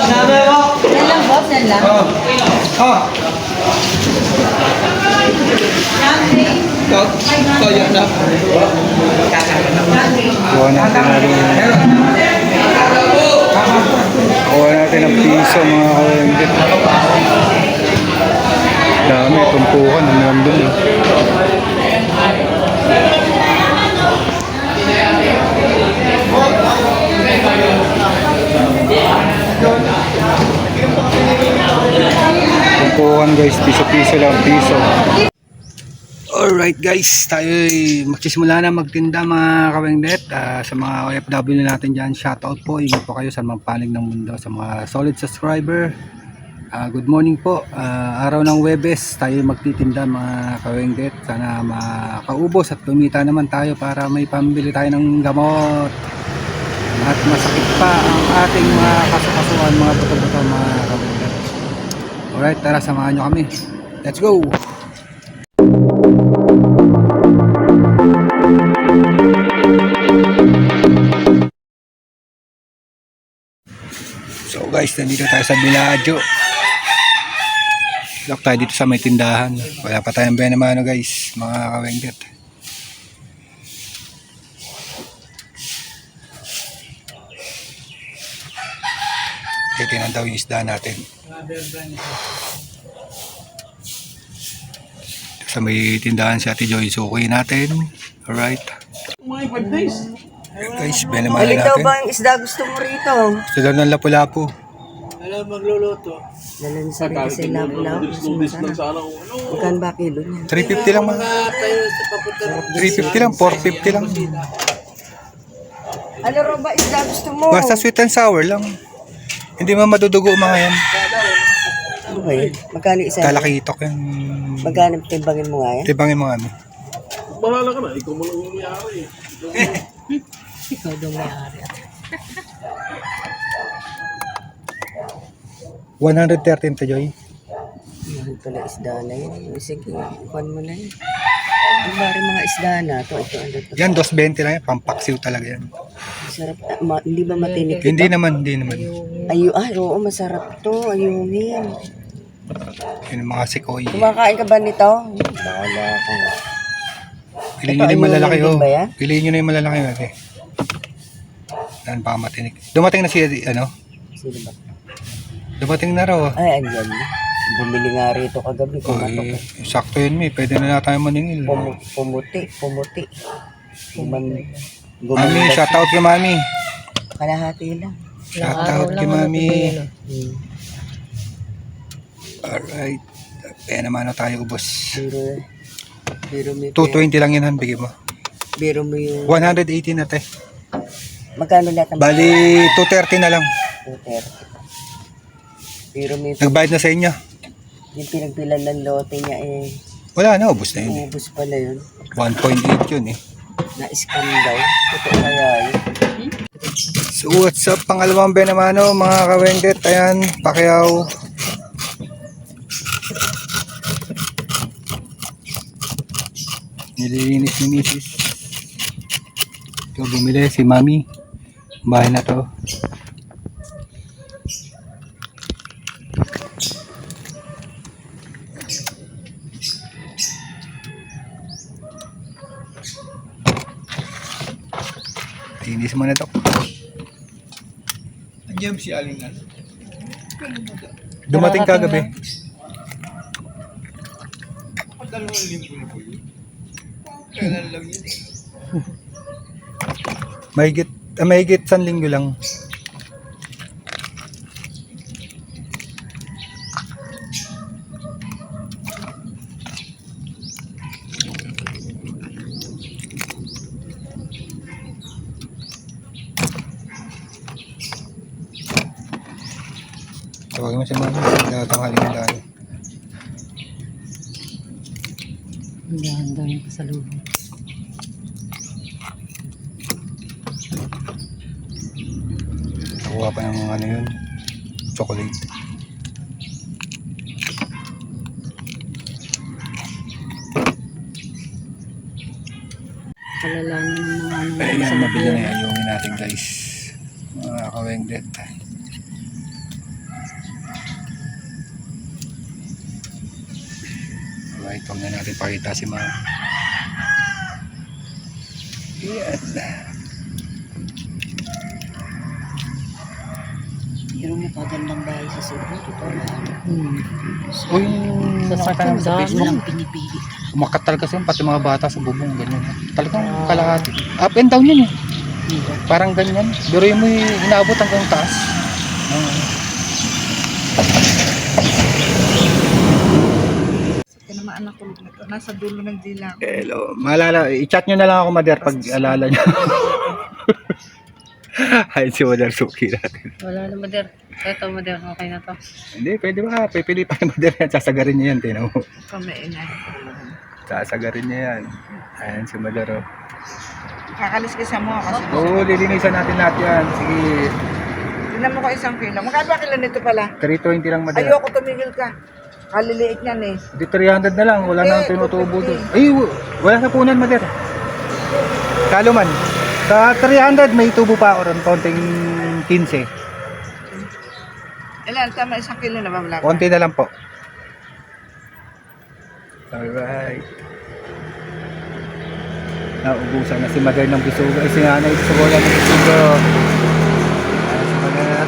Yan lang, boss. Yan lang. Kuha natin ng piso mga kawengdet. Dami, tumpukan ang nandun. Tumpukan guys, piso-piso lang, piso. Alright guys, tayo magsisimula na magtinda mga kawengdet. Sa mga OFW natin dyan, shoutout po. Ingat po kayo sa mga panig ng mundo, sa mga solid subscriber. Good morning po. Araw ng Webes, tayo magtitinda mga kawengdet. Sana makaubos at kumita naman tayo para may pambili tayo ng gamot. At masakit pa ang ating mga kasukasuan, mga buto-buto mga kawengdet. Alright, tara samahan nyo kami. Let's go! So guys, nandito tayo sa Biladyo. Look tayo dito sa may tindahan. Wala pa tayong benamano guys, mga kawengdet. Titingnan daw yung isda natin. Sa may tindahan si Ate Joy, sukuin natin. Alright. Guys, benamano natin. Alin daw ba ang isda gusto mo rito? Gusto daw ng lapu-lapu. Alam magluluto. Dalan sa rin kasi laplaw. Magkan ba kilo niya? 350 lang mga. Tayo sa papunta. 350 lang, 450 lang. Ano ro ba isda gusto mo? Basta sweet and sour lang. Hindi mo madudugo mga yan. Okay. Magkano isa? Talakitok yan. Magkano timbangin mo nga yan? Tibangin mo nga. Bahala ka na. Ikaw mo lang umayari. Ikaw daw may-ari. 113 to Joy. Mahal pala isda na yun. Sige, ikuhan mo na yun. Ang bari mga isda na to. Ito, ano to? Yan, 220 lang yan. Pampaksiw talaga yan. Masarap. Hindi ba matinik? Hindi naman, hindi naman. Ay, oo, masarap to. Ayungin. Yun ang mga sikoy. Kumakain ka ba nito? Bahala ako. Piliin nyo na yung malalaki. Ito, ayungin din Oh. ba yan? Piliin nyo na yung malalaki. Okay. Yan, baka matinik. Dumating na si, ano? Sino ba? Dumating na raw. Ay, andyan. Bumili nga rito kagabi. Okay. Sakto yun, may. Pwede na tayo maningil. Pumuti. Mami, shoutout kay Mami. Kalahati lang. Shoutout kay Mami. Hmm. Alright. Kaya naman na tayo ubos. Biro mo 220 lang yun, Han. Bigay mo. Biro mo yung... 118 na te. Magkano lahat ng... Bali, 230 na lang. 230. Biro mo yung... Nagbayad na sa inyo. Yung pinagpilan ng lote niya Wala na, ubos na yun. ubus pala yun. 1.8 yun eh. Na-scam daw. Totoo kaya yun. So what's up, pangalawang benamano mga kawengdet. Ayan, Pacquiao. Nililinis ni Mrs. Ito, bumili si Mami. Bahay na to. Linis mo na to. Andiyan si Alingan. Dumating kagabi. Dalawang linggo na po yun. Kailan lang yun eh. Mahigit 1 linggo lang. Tawagin mo si Mami. Tanghali mo dahil. Ang ganda yung pasalubong. Nakuha pa ng ano yun. Chocolate. Kalalaman ng mga ano. Ayan, mabili na yan. Ayungin natin guys. Mga kawengdet. Alright, huwag na natin pakita si ma'am. Yan. Pero napagandang bahay sa Cebu. Totoo lang. Uy, nakita namin sa Walang Facebook. pinipili. Umakat talaga siya, pati mga bata sa bubong, ganyan. Talagang kalahati. Up and down yun eh. Parang ganyan. Pero yung may inaabot hanggang taas. Kaya naman anak ko na to, nasa dulo ng dila ko. Hello. Maalala, i-chat nyo na lang ako, Mader, pag alala nyo. Ay, si Mader Suki natin. Wala na, Mader. Eto, Mader. Okay na to. Hindi, pwede ba? Pipili pa yung Mader yan. Sasagarin niya yan, tinan mo. Kamainay. Sasagarin niya yan. Ayan si Mader, oh. Kakaliskisan mo kasi. Oo, lilinisan natin lahat yan. Sige, Tignan mo ko isang kilo. Magkano ba kilo nito pala? 320 lang, Mader. Ayoko tumigil ka. Kaliliit niyan eh. Di 300 na lang, wala nang tinutubo doon. Ay, wala sa punan, Mader. Kalo man. Sa 300 may tubo pa ako ron, konting 15. Ilan, tama isang kilo na ba wala ka? Konti na lang po. Alright. Naubusan na si Mader ng bisugo. Ay, si Nanay Bisugola ng bisugo. Ayan si Mader.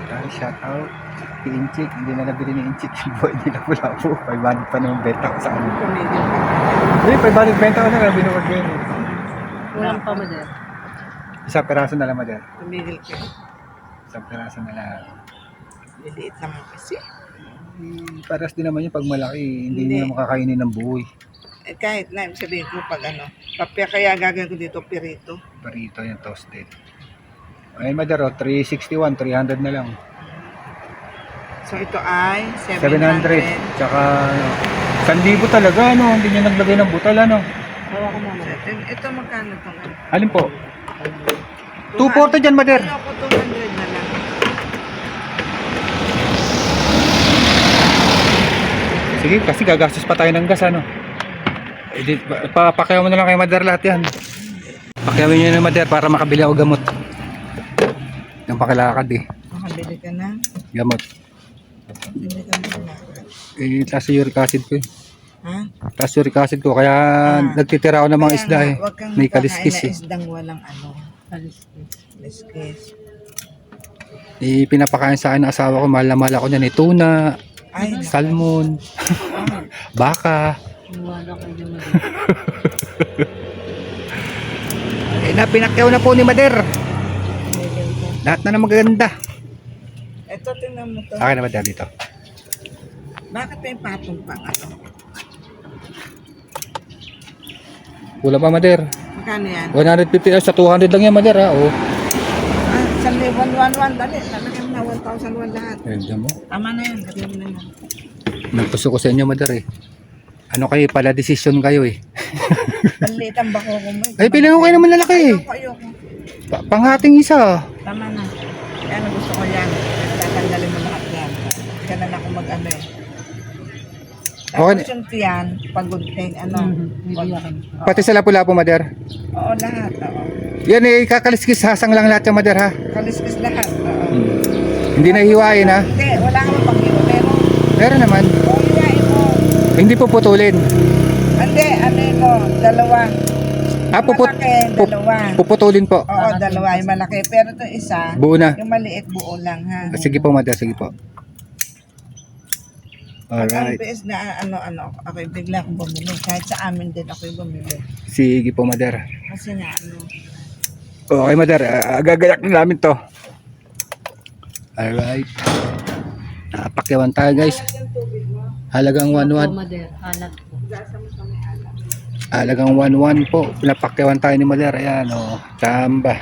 Ayan, shout out. Si Inchik, hindi na nabili ni Inchik yung boy nila pula po. 500 pa naman benta ko sa ano. Tumigil ka. Hindi, 500 benta ko na, binuwag yun. Walang pa, Mader. Isang peraso na lang, Mader. Tumigil ka. Isang peraso na lang. Liliit naman kasi. Paras din naman yung pag malaki, hindi Hindi. nyo makakainin ng buhay. Eh, kahit na, sabihin ko pag ano. Papya kaya gagawin ko dito, pirito. Parito yung toasted. Ayun, Mader, 361, 300 na lang. So ito ay 700. Tsaka, 1,000 talaga, ano? Hindi nyo naglagay ng butal, ano? Hawa ko mama. Ito magkano itong ano? Alin po? 240 dyan, Mader. Ayoko 200 na lang. Sige, kasi gagastos pa tayo ng gas, ano? Papakyaw mo na lang kay Mader lahat yan. Pakyawin nyo na, Mader, para makabili ako gamot. Yung pakilakad eh. Makabili ka na. Gamot. Hindi ka na. Taas yung uric acid ko eh. Ha? Taas yung uric acid ko, kaya nagtitira ako ng mga isda eh. Huwag kang May kakain kaliskis na eh. isdang walang ano. Kaliskis. Pinapakain sa akin ng asawa ko, mahal na mahal ako niyan eh. Tuna, Ay, salmon, baka. Wala ko yung Mader. Pinakyaw na po ni Mader. Lahat na ng magaganda. ito tingnan mo to. Akin na Mader dito. Bakit may patong pang ano? Wala pa Mader. Magkano yan? 150 sa 200 lang yan Mader ha. Oh. Ah, 1,111. Dali, lalagyan mo na 1,001 lahat. Ayun mo. Tama na yan. Lagyan mo na yan. Nagpuso ko sa inyo Mader eh. Ano kayo pala desisyon kayo eh. Maliit ang bako ko mo. Ay pilang ko kayo naman lalaki eh. Ayoko. Panghating isa. Tama na. Yan ang gusto ko yan. Tatanggalin mo lahat yan. Kaya na ako mag-ano eh. Okay. Tapos yung tiyan, pagunting, ano. Bibiyakin. Pati sa lapu-lapu Mader. Oo, lahat. Oo. Yan eh kakaliskis hasang lang lahat yung Mader ha. Kaliskis lahat. Oo. Hindi na hiwain ha. Hindi, wala ka pang hiwa. Pero, Meron naman. kung hiwain mo, Hindi po putulin. hindi, ano yun mo, dalawa. Malaki, dalawa. Puputulin po. Oo, dalawa yung malaki. Pero ito isa, Buo na. yung maliit buo lang ha. Sige po Mader, sige po. Pag Alright. LPS na ano, ako bigla akong bumili. Kahit sa amin din ako bumili. Sige po Mader. Kasi nga, ano, Okay Mader, gagayak na namin to. Alright. Napakyawan tayo guys. Halagang 1-1. Mader. Alat ko. Halagang 1-1 po. Pinapakyawan tayo ni Mader. Ayan o. Chamba.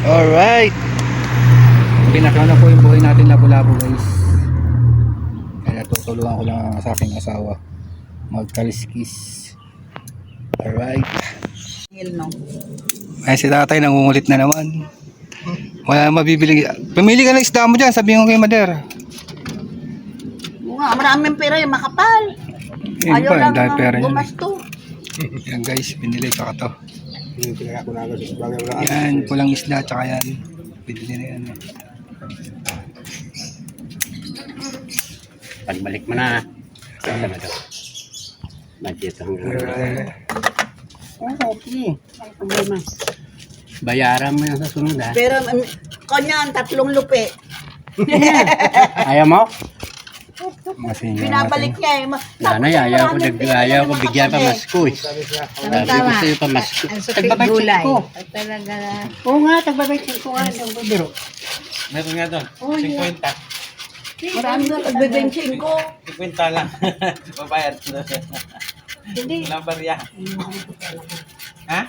Alright. Pinakaw na po yung buhay natin labo-labo guys. Kaya tutulungan ko lang ang sa aking asawa. Magkaliskis. Alright. hil no. Ay si tatay nangungulit na naman. Wala mabibili. Pumili ka ng isda mo dyan. Sabihin ko kay Mader. Nga, maraming pera yung makapal. Yan Ayaw pa, lang dahil pera yun. gumasto. Yan guys, pinili ko to. Yan, pulang isda, tsaka yan. Pinili na yan. Pagbalik mo na. Budget ang Okay. Ay, problema. bayaran mo yung sa sunod ha. Pero kanyan, 3 lupi. Ayaw mo? Masingil Binabalik natin. niya eh. Nanay, ayaw ko bigyan pa masko eh. Sabi ko sa'yo pa masko. Ang sakit gulay. Talaga. Oo nga, tagbabay ko nga. Ang bibiro. Meron nga doon. 50. Marami na pagbebenching ko. 50 lang. Babayad. Hindi. Walang barya. Ha?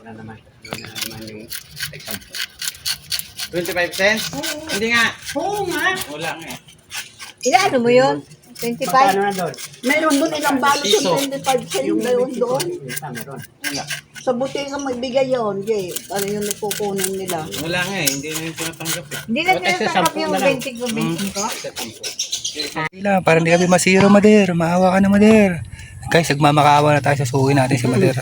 Wala naman yung 25 cents? Hindi nga. Oo nga. Wala nga eh. Ilan mo yun? 25? na doon? Meron doon ilang balot Piso. yung 25 cents meron doon. Meron. Wala. Sa buti ka magbigay yun, Jay. Ano yung nakukunan nila? Wala nga eh. Hindi na yung tinatanggap eh. Hindi na tinatanggap yung 20 ko, 20 ko. Kailangan, para hindi kami masiro, Mader. Maawa ka na, Mader. Guys, nagmamakaawa na tayo sa suki natin si Mader.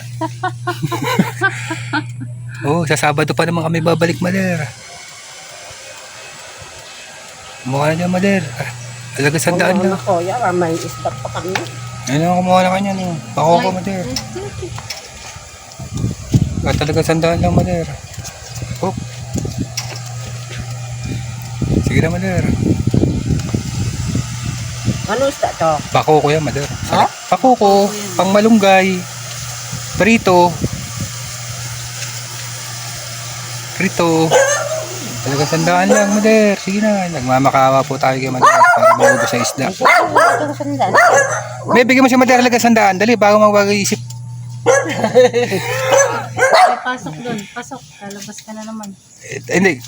Oh, sa Sabado pa naman kami babalik, Mader. Kumuha na dyan, Mader. Alaga sandaan lang. Ako, yara, may isda pa kami. Ayun lang, kumuha na kanya, no. Pako ko, Mader. Talaga sandaan lang, Mader. Oh. Sige na, Mader. Ano isda to? Pako ko yan, Mader. Pako ko, pang malunggay, prito. Talaga sandaan lang, Mader. Sige na, nagmamakawa po tayo kay Mader para maubos sa isda. May bigyan mo si Mader talaga sandaan. Dali, bago mag-isip. Ay, pasok doon. Pasok. Lalabas ka na naman. Hindi,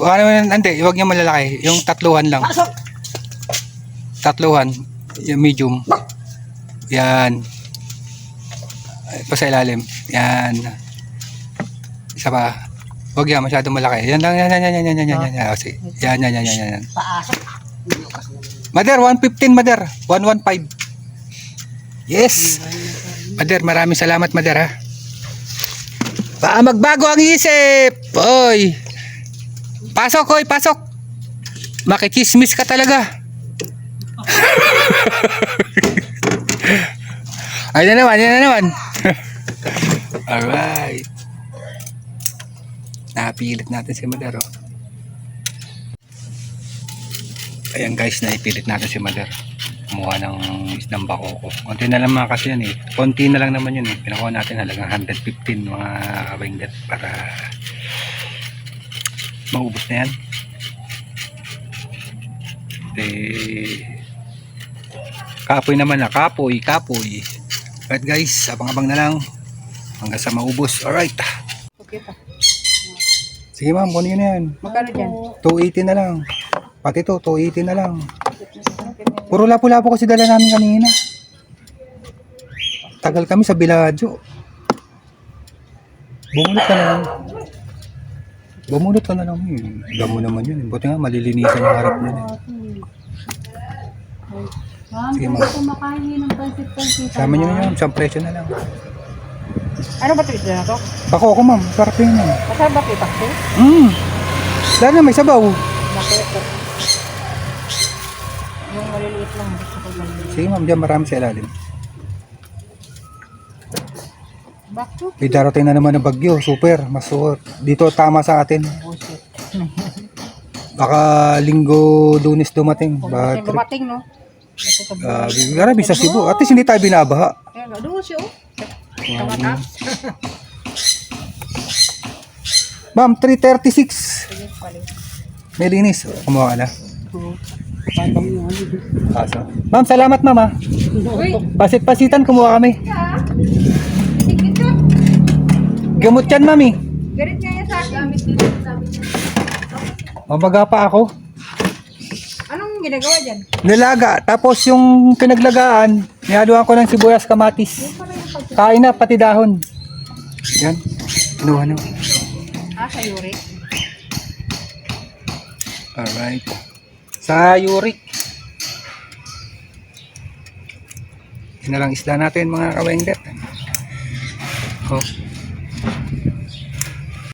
huwag niya malalaki. Yung 3 lang. 3, yung medium. Yan. Ay, pa sa ilalim. Yan. Isa pa. Huwag yan, masyadong malaki. Yan lang, yan. Oh, sige. Yan. Mader, 115, Mader. 115. Yes. Mader, maraming salamat, Mader, ha. Baka magbago ang isip. Oy. Pasok, oy, pasok. Makikismis ka talaga. Yan na naman. Alright. Napilit natin si Mader, oh. Ayan guys, naipilit natin si Mader. Kumuha ng isdang bakoko. Konti na lang mga kasi yan eh. Konti na lang naman yun eh. Pinakuha natin halagang 115 mga kabinggat para maubos na yan. Kapoy naman na. Kapoy. Alright guys, abang-abang na lang hanggang sa maubos. Alright. Okay pa. Sige ma'am, kunin na yan. Magkano dyan? 280 na lang. Pati to, 280 na lang. Puro lapo-lapo kasi dala namin kanina. Tagal kami sa Biladyo. Bumunot ka na lang. Damo naman yun. Buti nga, malilinisan yung harap nila. Ma'am, Sige, kung ma'am. kumakain niyo ng pansit-pansit. Sama nyo na yun, isang presyo na lang. Ano ba ito na to? Bako ako ma'am, sarap yun yan. Masarap ba kita ko? Dahil na may sabaw. Bakit? Yung maliliit lang. Gusto ko maliliit. Sige ma'am, dyan marami sa ilalim. Bakit? May darating na naman ng bagyo, super, masuot. Dito tama sa atin. Baka linggo, Lunes dumating. Bad trip. Dumating, no? Grabe sa Cebu. At least hindi tayo binabaha. Ayan, doon siya, oh. Ma'am, 336. May linis. Kumuha ka na. Kaso. Ma'am, salamat ma'am ha. Pasit-pasitan, kumuha kami. Gamot yan mami. Ganit nga yan sa akin. Mabaga pa ako. Anong ginagawa dyan? Nilaga. Tapos yung pinaglagaan, nihaluan ko ng sibuyas, kamatis. Kain na, pati dahon. Yan. Kinuha na. Sa Yuri. Alright. Sa Yurik. Yun na lang isda natin mga kawengdet. Oh.